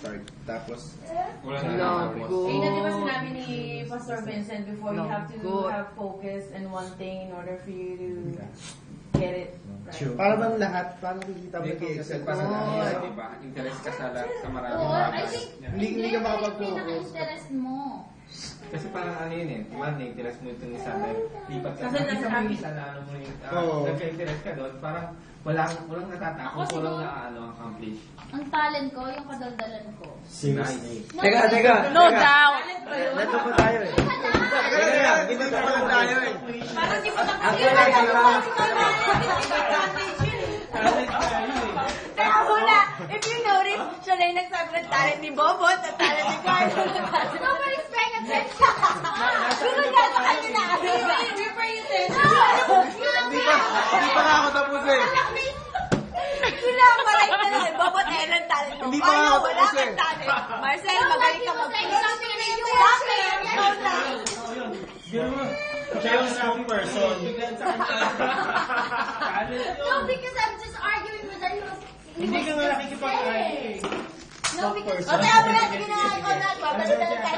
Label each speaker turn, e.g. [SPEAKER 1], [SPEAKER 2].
[SPEAKER 1] start. Tapos,
[SPEAKER 2] Wala
[SPEAKER 3] Lagot.
[SPEAKER 2] na.
[SPEAKER 4] Di ba sinabi ni Pastor Vincent before, you have to
[SPEAKER 3] Lagot.
[SPEAKER 4] have focus in one thing in order for you to get it right.
[SPEAKER 1] True.
[SPEAKER 5] Para bang lahat, paano kikita mo
[SPEAKER 2] Hindi,
[SPEAKER 5] kay-excel
[SPEAKER 2] kasi
[SPEAKER 5] pa sa
[SPEAKER 2] parang
[SPEAKER 5] lahat?
[SPEAKER 2] di ba? Interest ka sa maraming
[SPEAKER 6] Oo, I
[SPEAKER 2] bagay.
[SPEAKER 6] think,
[SPEAKER 5] Hindi ka makapag-focus.
[SPEAKER 6] pinaka-interest mo.
[SPEAKER 2] Kasi parang ano yun eh, di ba, na-interest mo itong isa na lipat ka.
[SPEAKER 4] Kasi nasa
[SPEAKER 2] Isang
[SPEAKER 4] habit.
[SPEAKER 2] isa na ano mo yung,
[SPEAKER 5] Oo.
[SPEAKER 2] nagka-interest ka doon, parang walang natatapos,
[SPEAKER 6] Ako
[SPEAKER 2] walang
[SPEAKER 6] siguro-
[SPEAKER 2] accomplish.
[SPEAKER 6] Ang talent ko, yung kadaldalan ko.
[SPEAKER 2] Nice.
[SPEAKER 5] Teka.
[SPEAKER 3] No doubt.
[SPEAKER 5] Nandun pa tayo eh. Teka lang, hindi pa lang tayo eh.
[SPEAKER 4] Parang di mo na Kaya wala, if you notice, siya na yung nagsabi ng talent ni Bobot at talent ni Carlo.
[SPEAKER 6] Nobody's paying attention.
[SPEAKER 4] Gumagana ka nyo na. We pay attention.
[SPEAKER 5] Hindi pa nga ako tapos eh.
[SPEAKER 4] Sila ang maray na lang. Bobot, Aaron, talent mo.
[SPEAKER 5] Hindi pa nga
[SPEAKER 4] Carlo,
[SPEAKER 5] ako
[SPEAKER 4] wala
[SPEAKER 5] tapos
[SPEAKER 4] kang
[SPEAKER 5] eh.
[SPEAKER 4] talent. Marcel, magaling ka mag-play.
[SPEAKER 5] Siya yung strong person.
[SPEAKER 6] No, because I'm just arguing with her.
[SPEAKER 5] Hindi ka nga nakikipag-argue eh.
[SPEAKER 6] No, because...
[SPEAKER 4] O, kaya mo na, sige na, ikaw na. Babalik na lang tayo.